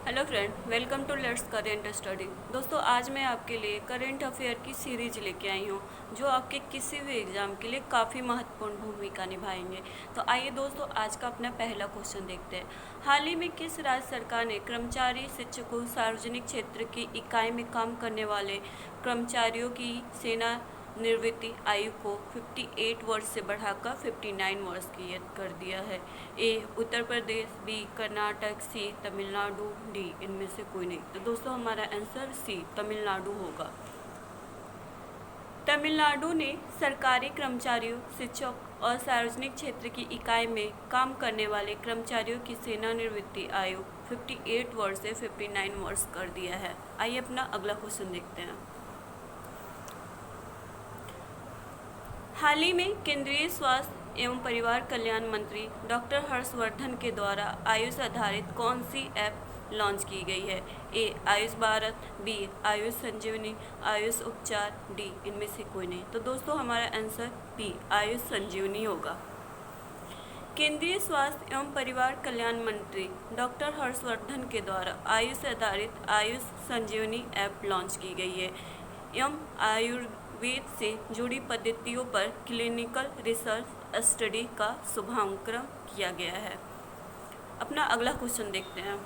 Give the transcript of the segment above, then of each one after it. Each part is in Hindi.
Hello friend, welcome to let's current study. दोस्तों, आज मैं आपके लिए करेंट अफेयर की सीरीज लेके आई हूँ जो आपके किसी भी एग्ज़ाम के लिए काफ़ी महत्वपूर्ण भूमिका निभाएंगे। तो आइए दोस्तों, आज का अपना पहला क्वेश्चन देखते हैं। हाल ही में किस राज्य सरकार ने कर्मचारी शिक्षकों, सार्वजनिक क्षेत्र की इकाई में काम करने वाले कर्मचारियों की सेना निवृत्ति आयु को 58 वर्ष से बढ़ाकर 59 वर्ष की कर दिया है? ए उत्तर प्रदेश, बी कर्नाटक, सी तमिलनाडु, डी इनमें से कोई नहीं। तो दोस्तों, हमारा आंसर सी तमिलनाडु होगा। तमिलनाडु ने सरकारी कर्मचारियों, शिक्षक और सार्वजनिक क्षेत्र की इकाई में काम करने वाले कर्मचारियों की सेवानिवृत्ति आयु 58 वर्ष से 59 वर्ष कर दिया है। आइए अपना अगला क्वेश्चन देखते हैं। हाल ही में केंद्रीय स्वास्थ्य एवं परिवार कल्याण मंत्री डॉक्टर हर्षवर्धन के द्वारा आयुष आधारित कौन सी ऐप लॉन्च की गई है? ए आयुष भारत, बी आयुष संजीवनी, आयुष उपचार, डी इनमें से कोई नहीं। तो दोस्तों, हमारा आंसर बी आयुष संजीवनी होगा। केंद्रीय स्वास्थ्य एवं परिवार कल्याण मंत्री डॉक्टर हर्षवर्धन के द्वारा आयुष आधारित आयुष संजीवनी ऐप लॉन्च की गई है। एवं आयुर्वेद से जुड़ी पद्धतियों पर क्लिनिकल रिसर्च स्टडी का शुभारंभ किया गया है। अपना अगला क्वेश्चन देखते हैं।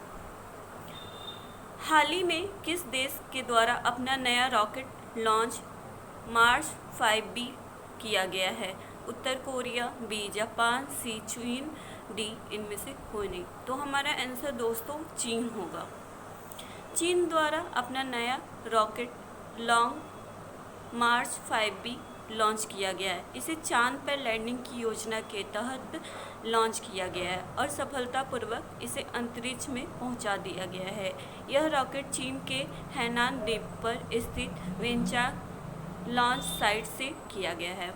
हाल ही में किस देश के द्वारा अपना नया रॉकेट लॉन्च मार्स 5B किया गया है? उत्तर कोरिया, बी जापान, सी चीन, डी इनमें से कोई नहीं। तो हमारा आंसर दोस्तों चीन होगा। चीन द्वारा अपना नया रॉकेट लॉन्ग मार्च 5B लॉन्च किया गया है। इसे चांद पर लैंडिंग की योजना के तहत लॉन्च किया गया है और सफलतापूर्वक इसे अंतरिक्ष में पहुंचा दिया गया है। यह रॉकेट चीन के हैनान द्वीप पर स्थित वेंचांग लॉन्च साइट से किया गया है।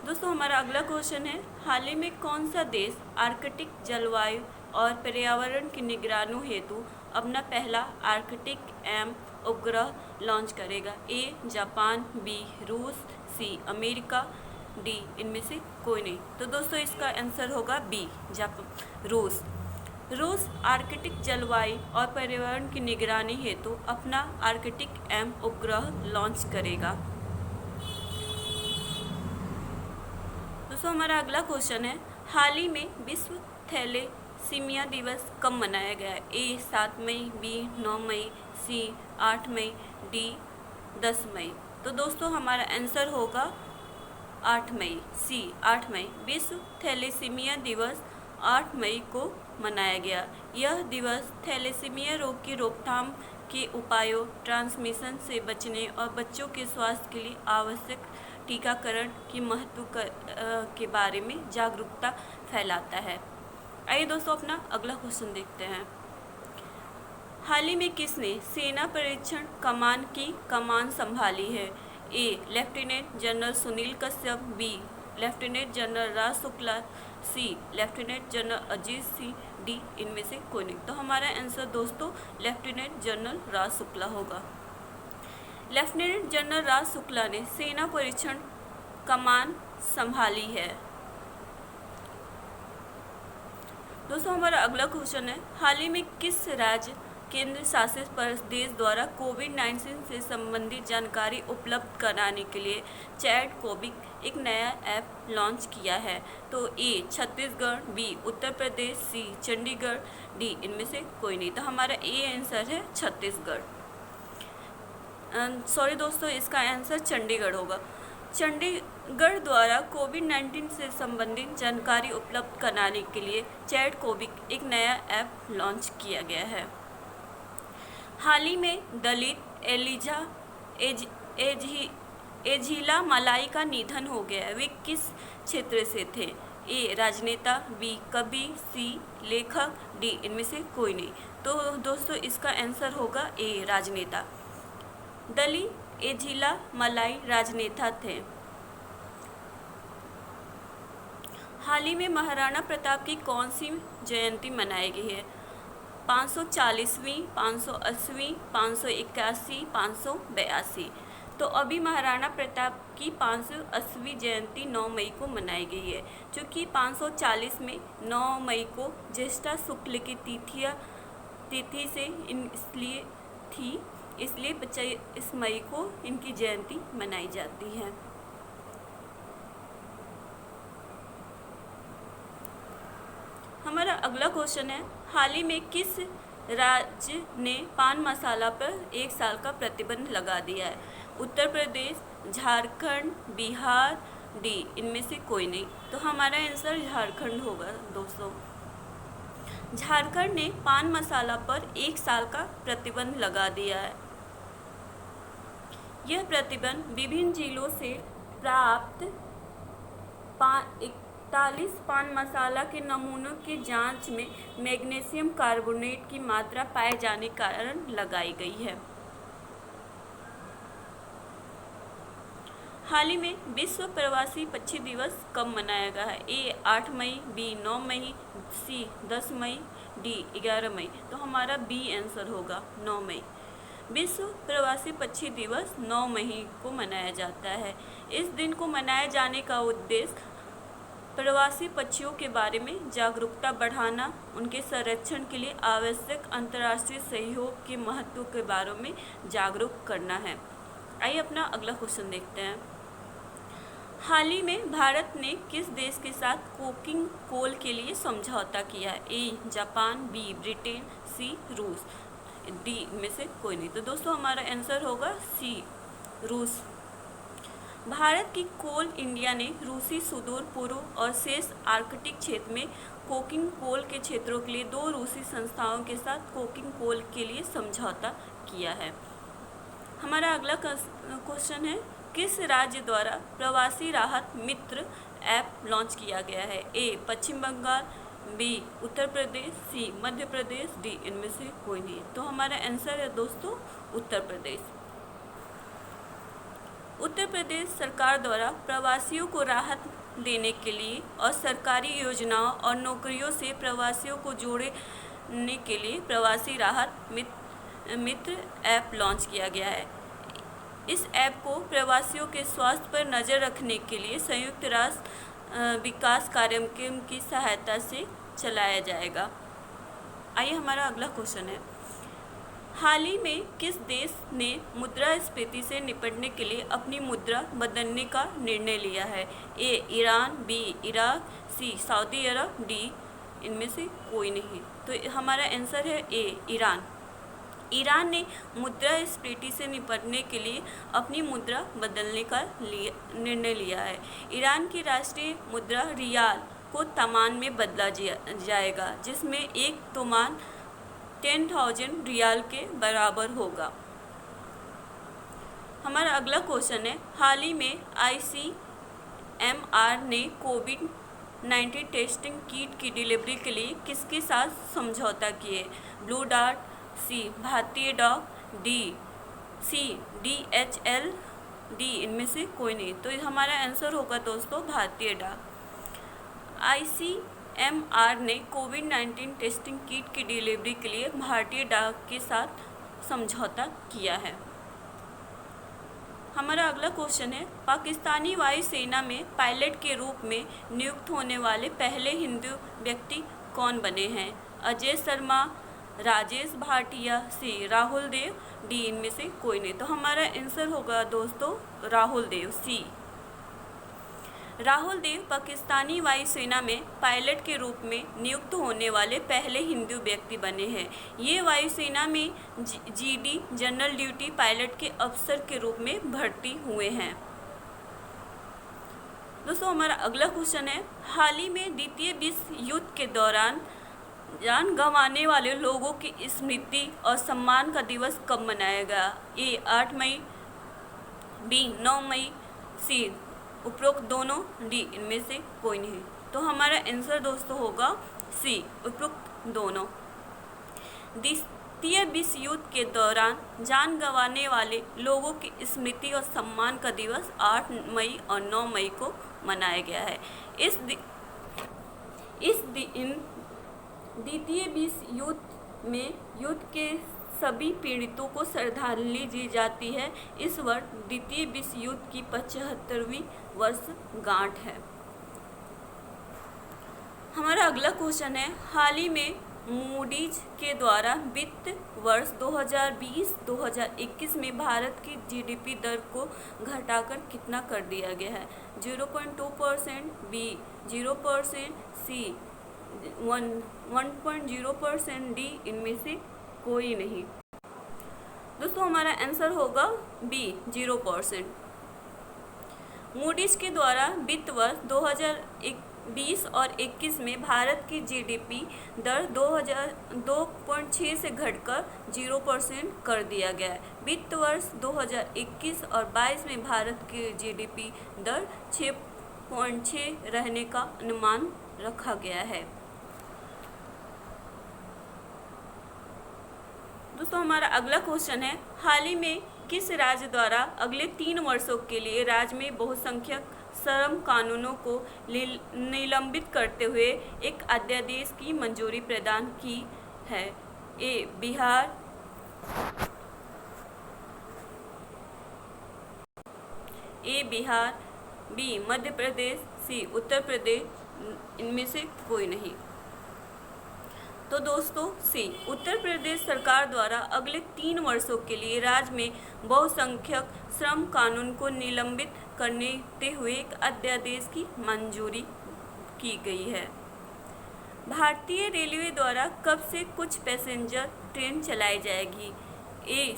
दोस्तों, हमारा अगला क्वेश्चन है, हाल ही में कौन सा देश आर्कटिक जलवायु और पर्यावरण की निगरानी हेतु अपना पहला आर्कटिक एम उपग्रह लॉन्च करेगा? ए जापान, बी रूस, सी अमेरिका, डी इनमें से कोई नहीं। तो दोस्तों, इसका आंसर होगा बी रूस। रूस आर्कटिक जलवायु और पर्यावरण की निगरानी हेतु अपना आर्कटिक एम उपग्रह लॉन्च करेगा। दोस्तों, हमारा अगला क्वेश्चन है, हाल ही में विश्व थैलेसीमिया दिवस कब मनाया गया है? ए 7 मई, बी 9 मई, सी 8 मई, डी 10 मई। तो दोस्तों, हमारा आंसर होगा 8 मई, सी 8 मई। विश्व थैलेसीमिया दिवस 8 मई को मनाया गया। यह दिवस थैलेसीमिया रोग की रोकथाम के उपायों, ट्रांसमिशन से बचने और बच्चों के स्वास्थ्य के लिए आवश्यक टीकाकरण की महत्व के बारे में जागरूकता फैलाता है। आइए दोस्तों, अपना अगला क्वेश्चन देखते हैं। हाल ही में किसने सेना परीक्षण कमान की कमान संभाली है? A lieutenant general Sunil Kashyap, B lieutenant general Raj Shukla, C lieutenant general Ajit Singh, D इनमें से कोई नहीं। तो हमारा आंसर दोस्तों लेफ्टिनेंट जनरल राज शुक्ला होगा। लेफ्टिनेंट जनरल राज शुक्ला ने सेना परीक्षण कमान संभाली है। दोस्तों, हमारा अगला क्वेश्चन है, हाल ही में किस राज्य केंद्र शासित प्रदेश द्वारा कोविड-19 से संबंधित जानकारी उपलब्ध कराने के लिए चैट कोविक एक नया ऐप लॉन्च किया है? तो ए छत्तीसगढ़, बी उत्तर प्रदेश, सी चंडीगढ़, डी इनमें से कोई नहीं। तो हमारा ए आंसर है छत्तीसगढ़। सॉरी दोस्तों, इसका आंसर चंडीगढ़ होगा। चंडीगढ़ द्वारा कोविड-19 से संबंधित जानकारी उपलब्ध कराने के लिए चैट कोविक एक नया ऐप लॉन्च किया गया है। हाल ही में दलित एझिला मलाई का निधन हो गया। वे किस क्षेत्र से थे? ए राजनेता, बी कवि, सी लेखक, डी इनमें से कोई नहीं। तो दोस्तों, इसका आंसर होगा ए राजनेता। दलित एझिला मलाई राजनेता थे। हाल ही में महाराणा प्रताप की कौन सी जयंती मनाई गई है? 540वीं, 580वीं, 581, 582। तो अभी महाराणा प्रताप की 580वीं जयंती 9 मई को मनाई गई है, जो कि 540 में 9 मई को ज्येष्ठा शुक्ल की तिथिया तिथि से इसलिए 25 मई को इनकी जयंती मनाई जाती है। हमारा अगला क्वेश्चन है, हाल ही में किस राज्य ने पान मसाला पर 1 साल का प्रतिबंध लगा दिया है? उत्तर प्रदेश, झारखंड, बिहार, डी इनमें से कोई नहीं। तो हमारा आंसर झारखंड होगा दोस्तों। झारखंड ने पान मसाला पर 1 साल का प्रतिबंध लगा दिया है। यह प्रतिबंध विभिन्न जिलों से प्राप्त 41 पान मसाला के नमूनों की जांच में मैग्नीशियम कार्बोनेट की मात्रा पाए जाने के कारण लगाई गई है। हाल ही में विश्व प्रवासी पक्षी दिवस कब मनाया गया है? ए 8 मई, बी 9 मई, सी 10 मई, डी 11 मई। तो हमारा बी आंसर होगा 9 मई। विश्व प्रवासी पक्षी दिवस 9 मई को मनाया जाता है। इस दिन को मनाए जाने का उद्देश्य प्रवासी पक्षियों के बारे में जागरूकता बढ़ाना, उनके संरक्षण के लिए आवश्यक अंतर्राष्ट्रीय सहयोग के महत्व के बारे में जागरूक करना है। आइए अपना अगला क्वेश्चन देखते हैं। हाल ही में भारत ने किस देश के साथ कोकिंग कोल के लिए समझौता किया है? ए जापान, बी ब्रिटेन, सी रूस, डी में से कोई नहीं। तो दोस्तों हमारा आंसर होगा सी रूस। भारत की कोल इंडिया ने रूसी सुदूर पूर्व और शेष आर्कटिक क्षेत्र में कोकिंग कोल के क्षेत्रों के लिए 2 रूसी संस्थाओं के साथ कोकिंग कोल के लिए समझौता किया है। हमारा अगला क्वेश्चन है, किस राज्य द्वारा प्रवासी राहत मित्र ऐप लॉन्च किया गया है? ए पश्चिम बंगाल, बी उत्तर प्रदेश, सी मध्य प्रदेश, डी इनमें से कोई नहीं। तो हमारा आंसर है दोस्तों उत्तर प्रदेश। उत्तर प्रदेश सरकार द्वारा प्रवासियों को राहत देने के लिए और सरकारी योजनाओं और नौकरियों से प्रवासियों को जोड़ने के लिए प्रवासी राहत मित्र ऐप लॉन्च किया गया है। इस ऐप को प्रवासियों के स्वास्थ्य पर नज़र रखने के लिए संयुक्त राष्ट्र विकास कार्यक्रम की सहायता से चलाया जाएगा। आइए हमारा अगला क्वेश्चन है, हाल ही में किस देश ने मुद्रास्फीति से निपटने के लिए अपनी मुद्रा बदलने का निर्णय लिया है? A Iran, B Iraq, C Saudi Arabia, D इनमें से कोई नहीं। तो हमारा आंसर है ए ईरान। ईरान ने मुद्रास्फीति से निपटने के लिए अपनी मुद्रा बदलने का निर्णय लिया है। ईरान की राष्ट्रीय मुद्रा रियाल को तमान में बदला जाएगा, जिसमें एक तोमान 10,000 रियाल के बराबर होगा। हमारा अगला क्वेश्चन है, हाल ही में ICMR ने कोविड-19 टेस्टिंग किट की डिलीवरी के लिए किसके साथ समझौता किए? ब्लू डार्ट, सी भारतीय डाक, सी DHL, डी इनमें से कोई नहीं। तो हमारा आंसर होगा दोस्तों भारतीय डाक। ICMR ने कोविड-19 टेस्टिंग किट की डिलीवरी के लिए भारतीय डाक के साथ समझौता किया है। हमारा अगला क्वेश्चन है, पाकिस्तानी वायुसेना में पायलट के रूप में नियुक्त होने वाले पहले हिंदू व्यक्ति कौन बने हैं? अजय शर्मा, राजेश भाटिया, सी राहुल देव, डी इनमें से कोई नहीं। तो हमारा आंसर होगा दोस्तों राहुल देव, सी। राहुल देव पाकिस्तानी वायुसेना में पायलट के रूप में नियुक्त होने वाले पहले हिंदू व्यक्ति बने हैं। ये वायुसेना में GD जनरल ड्यूटी पायलट के अफसर के रूप में भर्ती हुए हैं। दोस्तों हमारा अगला क्वेश्चन है, हाल ही में द्वितीय विश्व युद्ध के दौरान जान गंवाने वाले लोगों की स्मृति और सम्मान का दिवस कब मनाया गया? ए 8 मई, बी 9 मई, सी उपरोक्त दोनों, डी इनमें से कोई नहीं। तो हमारा आंसर दोस्तों होगा सी उपरोक्त दोनों। द्वितीय विश्व युद्ध के दौरान जान गंवाने वाले लोगों की स्मृति और सम्मान का दिवस 8 मई और 9 मई को मनाया गया है। इस दिन द्वितीय विश्व युद्ध में युद्ध के सभी पीड़ितों को श्रद्धांजलि दी जाती है। इस वर्ष द्वितीय विश्व युद्ध की 75वीं वर्षगांठ है। हमारा अगला क्वेश्चन है, हाल ही में मूडीज के द्वारा वित्त वर्ष 2020-2021 में भारत की जीडीपी दर को घटाकर कितना कर दिया गया है? 0.2%, बी 0%, सी 1.0%, डी इनमें से कोई नहीं। दोस्तों हमारा आंसर होगा बी 0%। मूडीज के द्वारा वित्त वर्ष 2020 और 21 में भारत की जीडीपी दर 2.6 से घटकर 0% कर दिया गया है। वित्त वर्ष 2021 और 22 में भारत की जीडीपी दर 6.6 रहने का अनुमान रखा गया है। दोस्तों हमारा अगला क्वेश्चन है, हाल ही में किस राज्य द्वारा अगले 3 वर्षों के लिए राज्य में बहुसंख्यक श्रम कानूनों को निलंबित करते हुए एक अध्यादेश की मंजूरी प्रदान की है? ए बिहार, बी मध्य प्रदेश, सी उत्तर प्रदेश, इनमें से कोई नहीं। तो दोस्तों सी उत्तर प्रदेश सरकार द्वारा अगले 3 वर्षों के लिए राज्य में बहुसंख्यक श्रम कानून को निलंबित करते हुए एक अध्यादेश की मंजूरी की गई है। भारतीय रेलवे द्वारा कब से कुछ पैसेंजर ट्रेन चलाई जाएगी? ए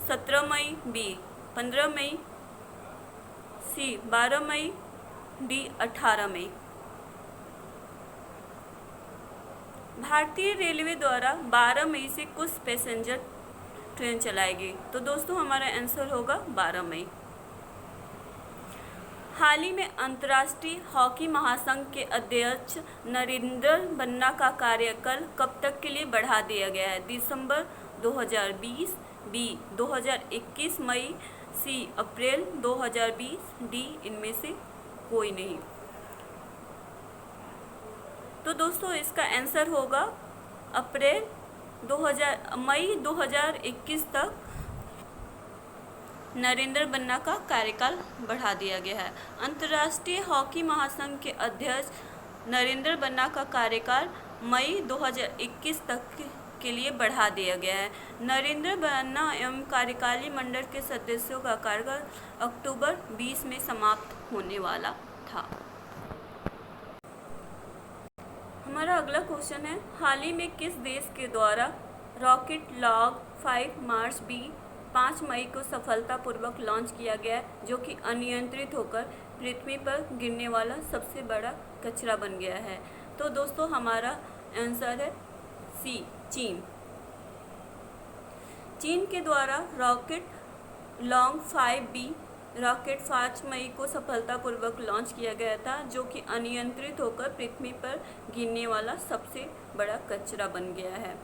17 मई, बी 15 मई, सी 12 मई, डी 18 मई। भारतीय रेलवे द्वारा 12 मई से कुछ पैसेंजर ट्रेन चलाएगी। तो दोस्तों हमारा आंसर होगा 12 मई। हाल ही में अंतर्राष्ट्रीय हॉकी महासंघ के अध्यक्ष नरेंद्र बन्ना का कार्यकाल कब तक के लिए बढ़ा दिया गया है? दिसंबर 2020, बी 2021 मई, सी अप्रैल 2020, डी इनमें से कोई नहीं। तो दोस्तों इसका आंसर होगा मई 2021 तक नरेंद्र बन्ना का कार्यकाल बढ़ा दिया गया है। अंतर्राष्ट्रीय हॉकी महासंघ के अध्यक्ष नरेंद्र बन्ना का कार्यकाल मई 2021 तक के लिए बढ़ा दिया गया है। नरेंद्र बन्ना एवं कार्यकारी मंडल के सदस्यों का कार्यकाल अक्टूबर 20 में समाप्त होने वाला था। हमारा अगला क्वेश्चन है, हाल ही में किस देश के द्वारा रॉकेट लॉन्च 5 मार्च बी 5 मई को सफलतापूर्वक लॉन्च किया गया, जो कि अनियंत्रित होकर पृथ्वी पर गिरने वाला सबसे बड़ा कचरा बन गया है? तो दोस्तों हमारा आंसर है सी चीन। चीन के द्वारा रॉकेट लॉन्च 5B रॉकेट 5 मई को सफलतापूर्वक लॉन्च किया गया था, जो कि अनियंत्रित होकर पृथ्वी पर गिरने वाला सबसे बड़ा कचरा बन गया है।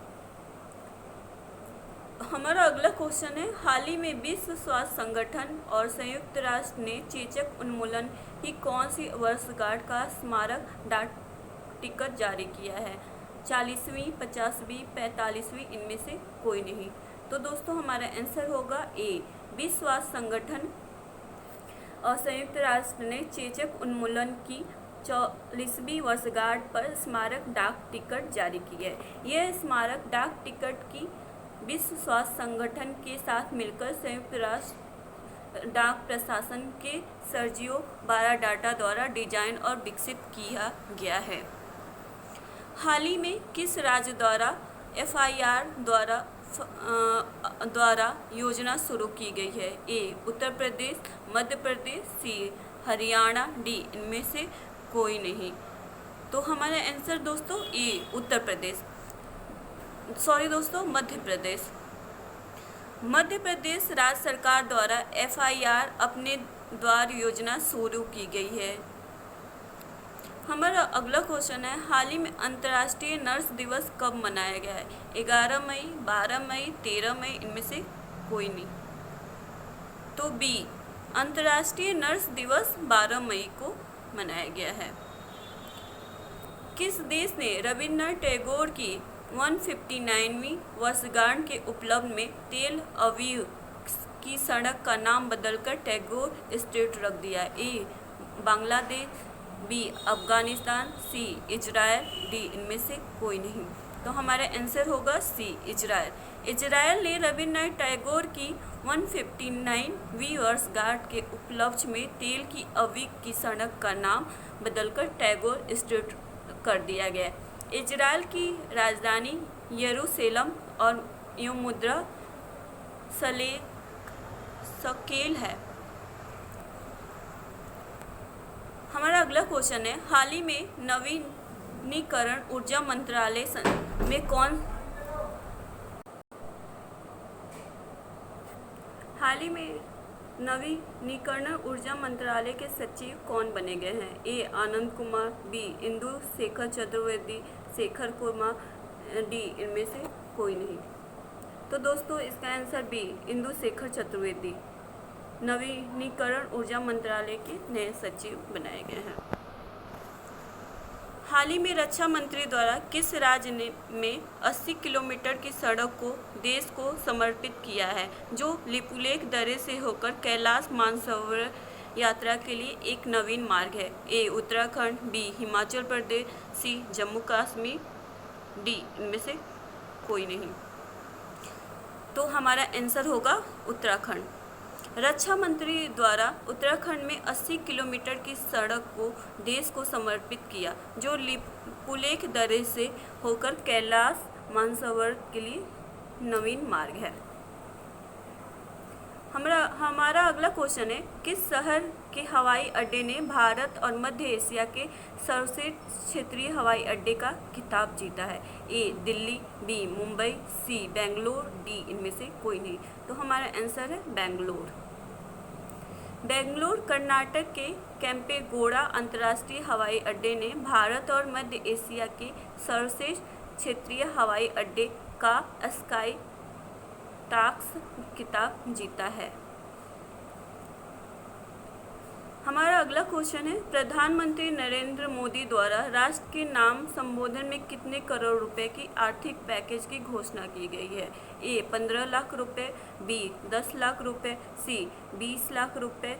हमारा अगला क्वेश्चन है, हाल ही में विश्व स्वास्थ्य संगठन और संयुक्त राष्ट्र ने चेचक उन्मूलन की कौन सी वर्षगांठ का स्मारक डाक टिकट जारी किया है? 40वीं, 50वीं, 45वीं, इनमें से कोई नहीं। तो दोस्तों हमारा आंसर होगा ए विश्व स्वास्थ्य संगठन और संयुक्त राष्ट्र ने चेचक उन्मूलन की 40वीं वर्षगांठ पर स्मारक डाक टिकट जारी की है। यह स्मारक डाक टिकट की विश्व स्वास्थ्य संगठन के साथ मिलकर संयुक्त राष्ट्र डाक प्रशासन के सर्जियो बाराडाटा द्वारा डिजाइन और विकसित किया गया है। हाल ही में किस राज्य द्वारा FIR द्वारा योजना शुरू की गई है? ए उत्तर प्रदेश, मध्य प्रदेश, सी हरियाणा, डी इनमें से कोई नहीं। तो हमारा आंसर दोस्तों ए उत्तर प्रदेश, सॉरी दोस्तों मध्य प्रदेश। मध्य प्रदेश राज्य सरकार द्वारा FIR अपने द्वार योजना शुरू की गई है। हमारा अगला क्वेश्चन है, हाल ही में अंतर्राष्ट्रीय नर्स दिवस कब मनाया गया है? 11 मई, 12 मई, 13 मई, इनमें से कोई नहीं। तो बी अंतर्राष्ट्रीय नर्स दिवस 12 मई को मनाया गया है। किस देश ने रविन्द्रनाथ टैगोर की 159वीं वर्षगांठ के उपलक्ष्य में तेल अवीव की सड़क का नाम बदलकर टैगोर स्ट्रीट रख दिया? A Bangladesh, B Afghanistan, C Israel, D इनमें से कोई नहीं। तो हमारा आंसर होगा सी, इजराइल। इजराइल ने रविन्द्रनाथ टैगोर की 159वीं वर्षगांठ के उपलक्ष्य में तेल की अवीक की सड़क का नाम बदलकर टैगोर स्ट्रीट कर दिया गया। इजराइल की राजधानी यरूशलेम और यह मुद्रा शकेल है। हमारा अगला क्वेश्चन है, हाल ही में नवीनीकरण ऊर्जा मंत्रालय में नवीनीकरण ऊर्जा मंत्रालय के सचिव कौन बने गए हैं? ए आनंद कुमार, बी इंदु शेखर चतुर्वेदी, शेखर कुमार, डी इनमें से कोई नहीं। तो दोस्तों इसका आंसर बी इंदु शेखर चतुर्वेदी नवीनीकरण ऊर्जा मंत्रालय के नए सचिव बनाए गए हैं। हाल ही में रक्षा मंत्री द्वारा किस राज्य ने में 80 किलोमीटर की सड़क को देश को समर्पित किया है, जो लिपुलेख दर्रे से होकर कैलाश मानसरोवर यात्रा के लिए एक नवीन मार्ग है? ए उत्तराखंड, बी हिमाचल प्रदेश, सी जम्मू कश्मीर, डी इनमें से कोई नहीं। तो हमारा आंसर होगा उत्तराखंड। रक्षा मंत्री द्वारा उत्तराखंड में 80 किलोमीटर की सड़क को देश को समर्पित किया, जो लिपुलेख दर्रे से होकर कैलाश मानसरोवर के लिए नवीन मार्ग है। हमारा अगला क्वेश्चन है, किस शहर के हवाई अड्डे ने भारत और मध्य एशिया के सर्वश्रेष्ठ क्षेत्रीय हवाई अड्डे का खिताब जीता है? ए दिल्ली, बी मुंबई, सी बेंगलोर, डी इनमें से कोई नहीं। तो हमारा आंसर है बेंगलोर। बेंगलोर कर्नाटक के केम्पेगौड़ा अंतर्राष्ट्रीय हवाई अड्डे ने भारत और मध्य एशिया के सर्वश्रेष्ठ क्षेत्रीय हवाई अड्डे का स्काई टॉक्स खिताब जीता है। हमारा अगला क्वेश्चन है, प्रधानमंत्री नरेंद्र मोदी द्वारा राष्ट्र के नाम संबोधन में कितने करोड़ रुपए की आर्थिक पैकेज की घोषणा की गई है? ए 15 लाख रुपए, बी 10 लाख रुपए, सी 20 लाख रुपए,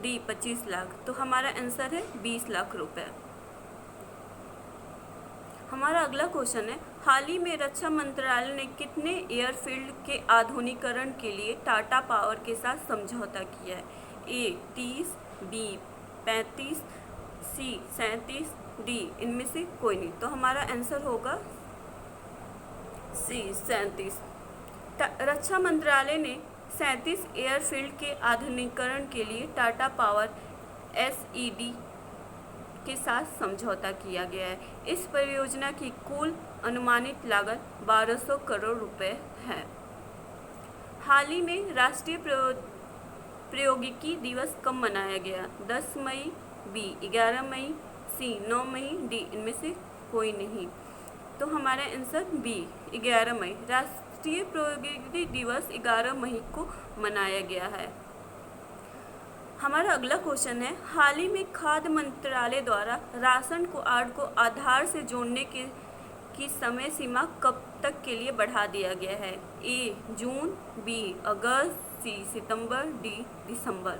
डी 25 लाख। तो हमारा आंसर है 20 लाख रुपए। हमारा अगला क्वेश्चन है, हाल ही में रक्षा मंत्रालय ने कितने एयरफील्ड के आधुनिकीकरण के लिए टाटा पावर के साथ समझौता किया है? ए 30, बी 35, सी 37, डी इनमें से कोई नहीं। तो हमारा आंसर होगा सी 37। रक्षा मंत्रालय ने 37 एयरफील्ड के आधुनिकीकरण के लिए टाटा पावर SED के साथ समझौता किया गया है। इस परियोजना की कुल अनुमानित लागत 1200 करोड़ रुपए है। हाल ही में राष्ट्रीय प्रौद्योगिकी दिवस कब मनाया गया? 10 मई, बी 11 मई, सी 9 मई, डी इनमें से कोई नहीं। तो हमारा आंसर बी 11 मई। राष्ट्रीय प्रौद्योगिकी दिवस 11 मई को मनाया गया है। हमारा अगला क्वेश्चन है, हाल ही में खाद्य मंत्रालय द्वारा राशन कार्ड को आधार से जोड़ने की समय सीमा कब तक के लिए बढ़ा दिया गया है? ए जून, बी अगस्त, सी सितंबर, डी दिसंबर।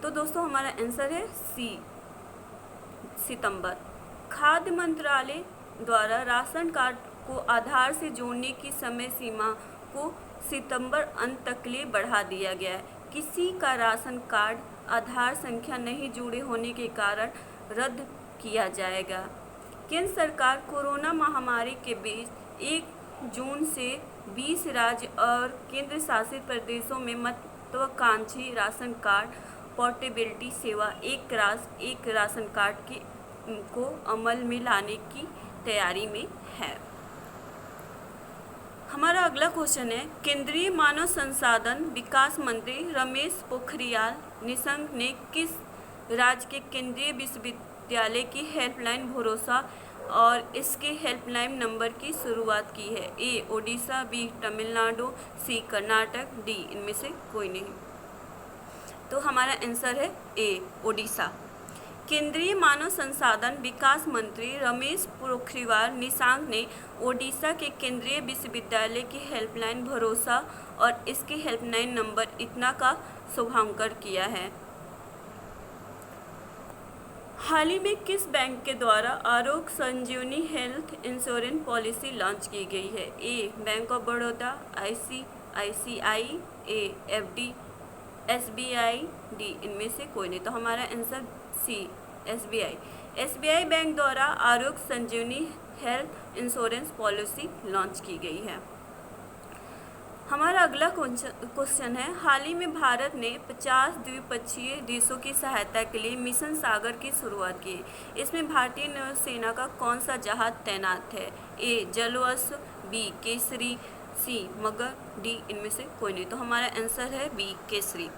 तो दोस्तों हमारा आंसर है सी सितंबर। खाद्य मंत्रालय द्वारा राशन कार्ड को आधार से जोड़ने की समय सीमा को सितंबर अंत तक के लिए बढ़ा दिया गया है। किसी का राशन कार्ड आधार संख्या नहीं जुड़े होने के कारण रद्द किया जाएगा। केंद्र सरकार कोरोना महामारी के बीच 1 जून से 20 राज्य और केंद्र शासित प्रदेशों में महत्वाकांक्षी राशन कार्ड पोर्टेबिलिटी सेवा एक राष्ट्र एक राशन कार्ड को अमल में लाने की तैयारी में है। हमारा अगला क्वेश्चन है, केंद्रीय मानव संसाधन विकास मंत्री रमेश पोखरियाल निशंक ने किस राज्य के केंद्रीय विश्वविद्यालय की हेल्पलाइन भरोसा और इसके हेल्पलाइन नंबर की शुरुआत की है? ए ओडिशा, बी तमिलनाडु, सी कर्नाटक, डी इनमें से कोई नहीं। तो हमारा आंसर है ए ओडिशा। केंद्रीय मानव संसाधन विकास मंत्री रमेश पोखरियाल निशंक ने ओडिशा के केंद्रीय विश्वविद्यालय की हेल्पलाइन भरोसा और इसके हेल्पलाइन नंबर इतना का शुभारंभ किया है। हाल ही में किस बैंक के द्वारा Arogya Sanjeevani health insurance policy launch की गई है? A bank of Baroda, ICICI, A FD, SBI, D इनमें से कोई नहीं। तो हमारा आंसर सी SBI बैंक द्वारा Arogya Sanjeevani health insurance policy launch की गई है। हमारा अगला क्वेश्चन है, हाल ही में भारत ने 50 द्विपक्षीय देशों की सहायता के लिए मिशन सागर की शुरुआत की। इसमें भारतीय नौसेना का कौन सा जहाज तैनात है? ए जलअश्व, बी केसरी, सी मगर, डी इनमें से कोई नहीं। तो हमारा आंसर है बी केसरी।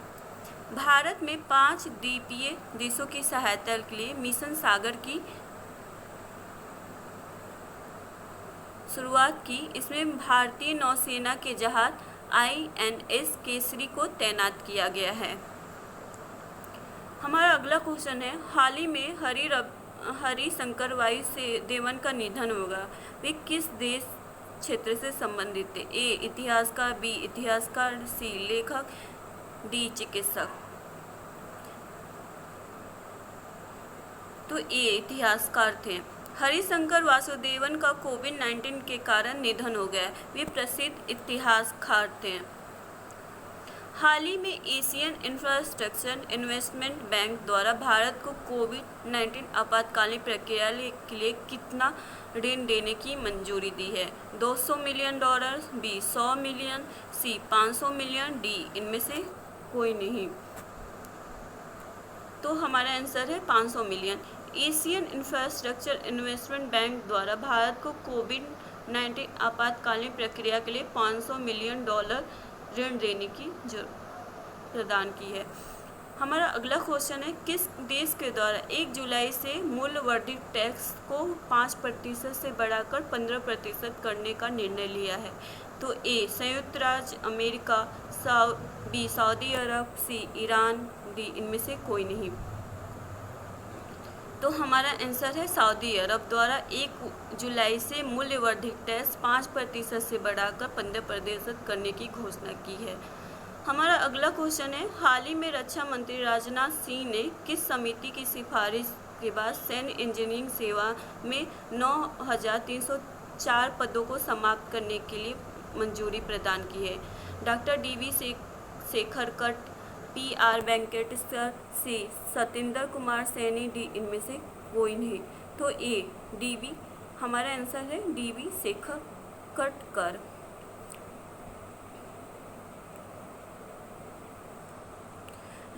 भारत में 5 द्वीपीय देशों की सहायता के लिए मिशन सागर की शुरुआत की। इसमें भारतीय नौसेना के जहाज INS केसरी को तैनात किया गया है। हमारा अगला क्वेश्चन है, हाल ही में हरिशंकर वासुदेवन का निधन होगा। वे किस देश क्षेत्र से संबंधित थे? ए इतिहासकार, बी इतिहासकार, सी लेखक, डी चिकित्सक। तो ए इतिहासकार थे। हरिशंकर वासुदेवन का कोविड-19 के कारण निधन हो गया। वे प्रसिद्ध इतिहासकार थे। हाल ही में एशियन इंफ्रास्ट्रक्चर इन्वेस्टमेंट बैंक द्वारा भारत को कोविड-19 आपातकालीन प्रक्रिया के लिए कितना ऋण देने की मंजूरी दी है? $200 मिलियन, बी 100 मिलियन, सी 500 मिलियन, डी इनमें से कोई नहीं। तो हमारा आंसर है 500 million. Asian infrastructure investment bank द्वारा भारत को कोविड-19 आपातकालीन प्रक्रिया के लिए $500 मिलियन ऋण देने की प्रदान की है। हमारा अगला क्वेश्चन है, किस देश के द्वारा 1 जुलाई से मूल्य वर्धित टैक्स को 5% से बढ़ाकर 15% करने का निर्णय लिया है? तो ए संयुक्त राज्य अमेरिका, बी सऊदी अरब, सी ईरान, डी इनमें से कोई नहीं। तो हमारा आंसर है सऊदी अरब द्वारा 1 जुलाई से मूल्य वर्धित टैक्स 5% से बढ़ाकर 15% करने की घोषणा की है। हमारा अगला क्वेश्चन है, हाल ही में रक्षा मंत्री राजनाथ सिंह ने किस समिति की सिफारिश के बाद सैन्य इंजीनियरिंग सेवा में 9,304 पदों को समाप्त करने के लिए मंजूरी प्रदान की है? डॉक्टर DV शेखरकट, PR वेंकटेश्वर, सी सतेंद्र कुमार सैनी, डी इनमें से कोई नहीं। तो ए DV हमारा आंसर है DV शेखरकट।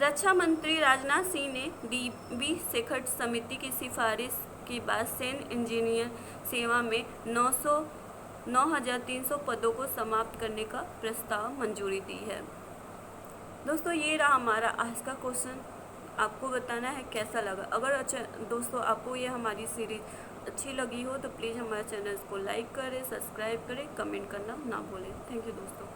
रक्षा मंत्री राजनाथ सिंह ने DV शेखरकट समिति की सिफारिश के बाद सैन्य इंजीनियर सेवा में 9,300 पदों को समाप्त करने का प्रस्ताव मंजूरी दी है। दोस्तों ये रहा हमारा आज का क्वेश्चन। आपको बताना है कैसा लगा। अगर दोस्तों आपको ये हमारी सीरीज अच्छी लगी हो तो प्लीज़ हमारे चैनल को लाइक करें, सब्सक्राइब करें, कमेंट करना ना भूलें। थैंक यू दोस्तों।